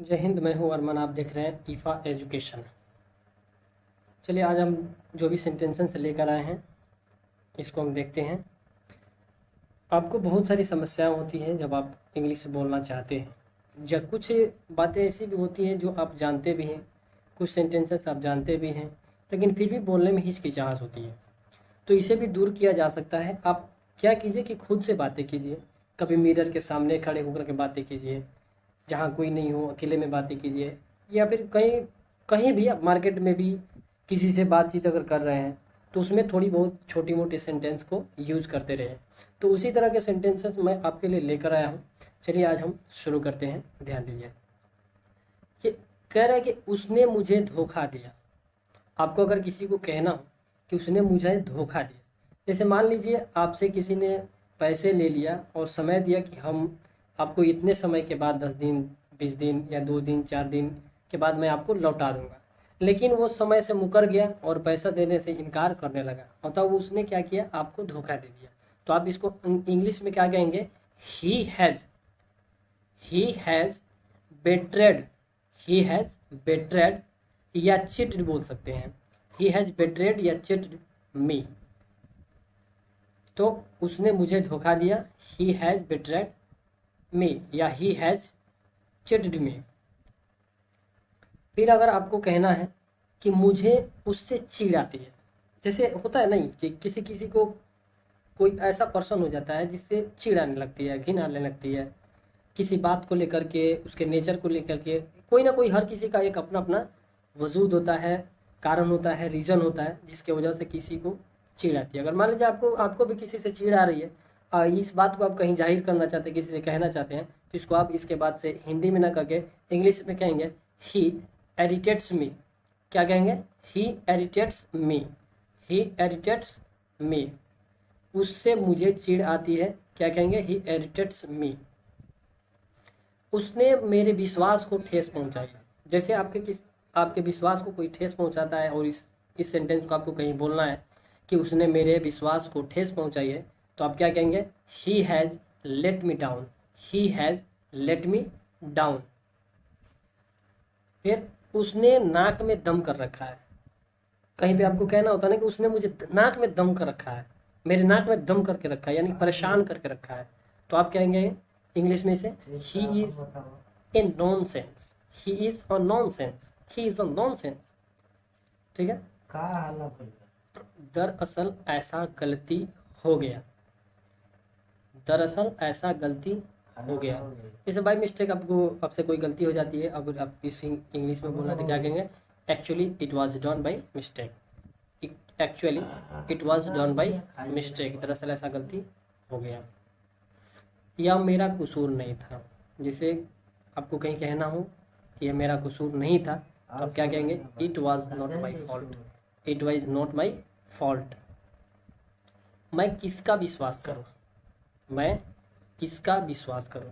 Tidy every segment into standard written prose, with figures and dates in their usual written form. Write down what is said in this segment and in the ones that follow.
जय हिंद। मैं हूँ अरमान, आप देख रहे हैं ईफा एजुकेशन। चलिए आज हम जो भी सेंटेंसेस लेकर आए हैं इसको हम देखते हैं। आपको बहुत सारी समस्याएं होती हैं जब आप इंग्लिश बोलना चाहते हैं। जब कुछ बातें ऐसी भी होती हैं जो आप जानते भी हैं, कुछ सेंटेंसेस आप जानते भी हैं, लेकिन फिर भी बोलने में हिचकिचाहट होती है। तो इसे भी दूर किया जा सकता है। आप क्या कीजिए कि खुद से बातें कीजिए। कभी मिरर के सामने खड़े होकर के बातें कीजिए, जहाँ कोई नहीं हो अकेले में बातें कीजिए, या फिर कहीं कहीं भी आप मार्केट में भी किसी से बातचीत अगर कर रहे हैं तो उसमें थोड़ी बहुत छोटी मोटी सेंटेंस को यूज करते रहें। तो उसी तरह के सेंटेंसेस मैं आपके लिए लेकर आया हूँ। चलिए आज हम शुरू करते हैं। ध्यान दीजिए, ये कह रहा है कि उसने मुझे धोखा दिया। आपको अगर किसी को कहना हो कि उसने मुझे धोखा दिया, जैसे मान लीजिए आपसे किसी ने पैसे ले लिया और समय दिया कि हम आपको इतने समय के बाद 10 दिन 20 दिन या 2 दिन 4 दिन के बाद मैं आपको लौटा दूंगा, लेकिन वो समय से मुकर गया और पैसा देने से इनकार करने लगा, मतलब उसने क्या किया, आपको धोखा दे दिया। तो आप इसको इंग्लिश में क्या कहेंगे? He has betrayed. He has betrayed या चिट्ड बोल सकते हैं। ही हैज़ बेट्रेड या चिट्ड मी। तो उसने मुझे धोखा दिया, ही हैज़ बेट्रेड मी या ही हैज़ चिट्ड मी। फिर अगर आपको कहना है कि मुझे उससे चिढ़ आती है, जैसे होता है नहीं कि किसी किसी को कोई ऐसा पर्सन हो जाता है जिससे चिढ़ आने लगती है, घिन आने लगती है, किसी बात को लेकर के, उसके नेचर को लेकर के। कोई ना कोई, हर किसी का एक अपना अपना वजूद होता है, कारण होता है, रीज़न होता है जिसके वजह से किसी को चिढ़ आती है। अगर मान लीजिए आपको भी किसी से चिढ़ आ रही है, इस बात को आप कहीं जाहिर करना चाहते हैं, किसी से कहना चाहते हैं, तो इसको आप इसके बाद से हिंदी में ना करके इंग्लिश में कहेंगे ही इरिटेट्स मी। क्या कहेंगे? ही इरिटेट्स मी। ही इरिटेट्स मी। उससे मुझे चिढ़ आती है। क्या कहेंगे? ही इरिटेट्स मी। उसने मेरे विश्वास को ठेस पहुंचाई। जैसे आपके विश्वास को कोई ठेस पहुंचाता है और इस सेंटेंस को आपको कहीं बोलना है कि उसने मेरे विश्वास को ठेस पहुंचाई है, तो आप क्या कहेंगे? He has let me down. He has let me down. फिर उसने नाक में दम कर रखा है। कहीं पे आपको कहना होता है ना कि उसने मुझे नाक में दम कर रखा है, मेरे नाक में दम करके रखा है, यानी परेशान करके रखा है। तो आप कहेंगे इंग्लिश में से he is a nonsense. He is a nonsense. He is a nonsense. ठीक है। दरअसल ऐसा गलती हो गया। दरअसल ऐसा गलती हो गया। जैसे बाई मिस्टेक आपसे कोई गलती हो जाती है, अगर आप इसी इंग्लिश में बोलना तो क्या कहेंगे? Actually it was done by mistake. Actually it was done by mistake. दरअसल ऐसा गलती हो गया। यह मेरा कसूर नहीं था। जिसे आपको कहीं कहना हो कि यह मेरा कसूर नहीं था, तो आप क्या कहेंगे? It was not my fault. It was not my fault. मैं किसका विश्वास करूं? मैं किसका विश्वास करूं?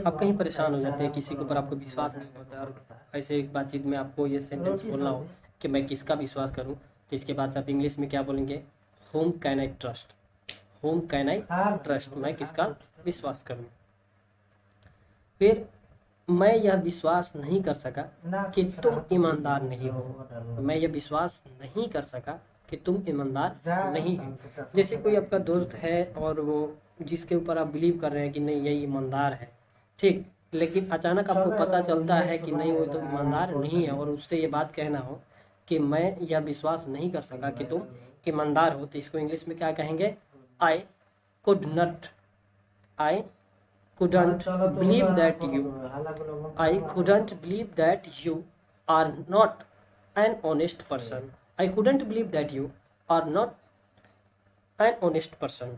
आप कहीं परेशान हो जाते हैं, किसी के ऊपर आपको विश्वास नहीं होता, और ऐसे एक बातचीत में आपको ये सेंटेंस बोलना हो कि मैं किसका विश्वास करूं, तो इसके बाद आप इंग्लिश में क्या बोलेंगे? Home can I trust. Home can I trust. मैं किसका विश्वास करूं? फिर मैं यह विश्वास नहीं कर सका कि तुम ईमानदार नहीं हो। मैं यह विश्वास नहीं कर सका कि तुम ईमानदार नहीं हो। जैसे कोई आपका दोस्त है और वो जिसके ऊपर आप बिलीव कर रहे हैं कि नहीं ये ईमानदार है, ठीक, लेकिन अचानक आपको पता चलता है कि नहीं वो तो ईमानदार नहीं है, और उससे ये बात कहना हो कि मैं यह विश्वास नहीं कर सका कि तुम ईमानदार हो, तो इसको इंग्लिश में क्या कहेंगे? I could not. I couldn't believe that you I couldn't believe that you are not an honest person. I couldn't believe that you are not an honest person.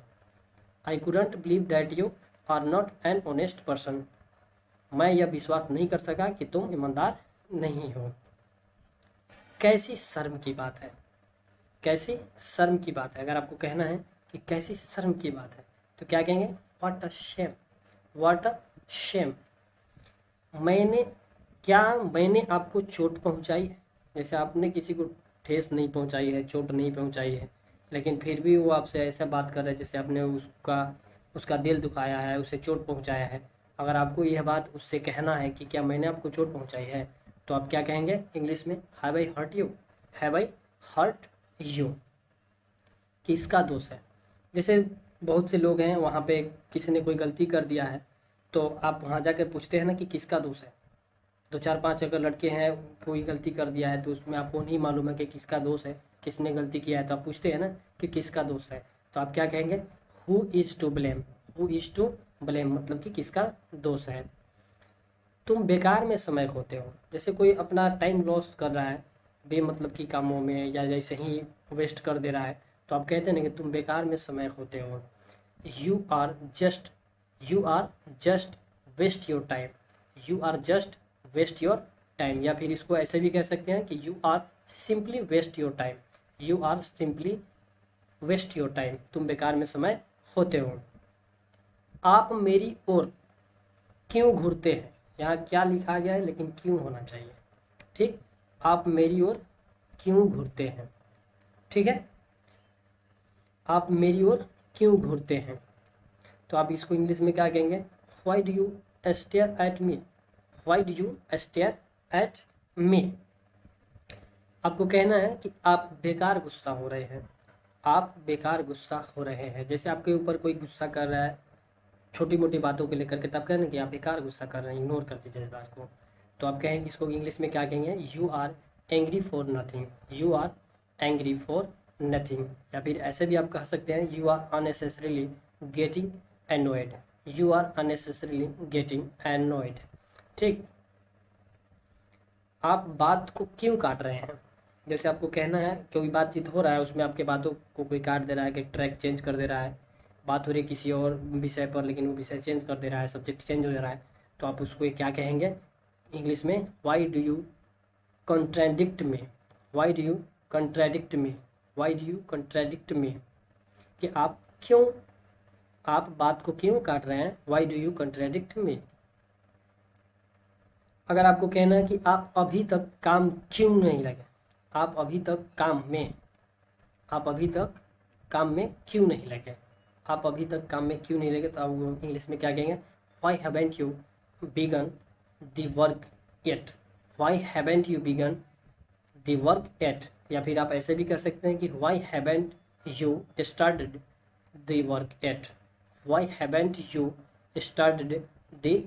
I couldn't believe that you are not an honest person. मैं यह विश्वास नहीं कर सका कि तुम ईमानदार नहीं हो। कैसी शर्म की बात है। कैसी शर्म की बात है। अगर आपको कहना है कि कैसी शर्म की बात है, तो क्या कहेंगे? What a shame. What a shame. मैंने आपको चोट पहुंचाई है। जैसे आपने किसी को ठेस नहीं पहुंचाई है, चोट नहीं पहुंचाई है, लेकिन फिर भी वो आपसे ऐसा बात कर रहा है जैसे आपने उसका दिल दुखाया है, उसे चोट पहुंचाया है, अगर आपको यह बात उससे कहना है कि क्या मैंने आपको चोट पहुंचाई है, तो आप क्या कहेंगे इंग्लिश में? Have I hurt you? Have I hurt you? किसका दोष है? जैसे बहुत से लोग हैं, वहाँ पे किसी ने कोई गलती कर दिया है, तो आप वहाँ जाकर पूछते हैं ना कि किसका दोष है। 2 4 5 अगर लड़के हैं, कोई गलती कर दिया है, तो उसमें आपको नहीं मालूम है कि किसका दोष है, किसने गलती किया है, तो आप पूछते हैं ना कि किसका दोष है। तो आप क्या कहेंगे? Who is to blame? Who is to blame मतलब कि किसका दोष है। तुम बेकार में समय खोते हो। जैसे कोई अपना टाइम लॉस कर रहा है बेमतलब की कामों में, या जैसे ही वेस्ट कर दे रहा है, तो आप कहते हैं ना कि तुम बेकार में समय खोते हो। You are just waste your time. You are just waste your time, या फिर इसको ऐसे भी कह सकते हैं कि you are simply waste your time. You are simply waste your time, तुम बेकार में समय खोते हो। आप मेरी ओर क्यों घूरते हैं? यहाँ क्या लिखा गया है, लेकिन क्यों होना चाहिए, ठीक। आप मेरी ओर क्यों घूरते हैं, ठीक है। आप मेरी ओर क्यों घूरते हैं, तो आप इसको इंग्लिश में क्या कहेंगे? Why do you stare at me? Why do you stare at me? आपको कहना है कि आप बेकार गुस्सा हो रहे हैं। आप बेकार गुस्सा हो रहे हैं। जैसे आपके ऊपर कोई गुस्सा कर रहा है छोटी मोटी बातों को लेकर के, तब कहना कि आप बेकार गुस्सा कर रहे हैं, इग्नोर कर दीजिए इस बात को। तो आप कहेंगे इसको इंग्लिश में क्या कहेंगे? You are angry for nothing. You are angry for nothing, या फिर ऐसे भी आप कह सकते हैं you are unnecessarily getting annoyed. You are unnecessarily getting annoyed, ठीक। आप बात को क्यों काट रहे हैं? जैसे आपको कहना है कोई बातचीत हो रहा है, उसमें आपके बातों को कोई काट दे रहा है, कि ट्रैक चेंज कर दे रहा है, बात हो रही है किसी और विषय पर, लेकिन वो विषय चेंज कर दे रहा है, सब्जेक्ट चेंज हो जा रहा है, तो आप उसको क्या कहेंगे इंग्लिश में? Why do you contradict me? Why do you contradict me? Why do you contradict me? कि आप क्यों, आप बात को क्यों काट रहे हैं? वाई डू यू कंट्राडिक्ट मी? अगर आपको कहना है कि आप अभी तक काम क्यों नहीं लगे, आप अभी तक काम में, आप अभी तक काम में क्यों नहीं लगे, आप अभी तक काम में क्यों नहीं लगे, तो आप इंग्लिश में क्या कहेंगे? Why haven't you begin the work yet? Why haven't you begin the work yet? या फिर आप ऐसे भी कर सकते हैं कि why haven't you started the work yet? Why haven't you started the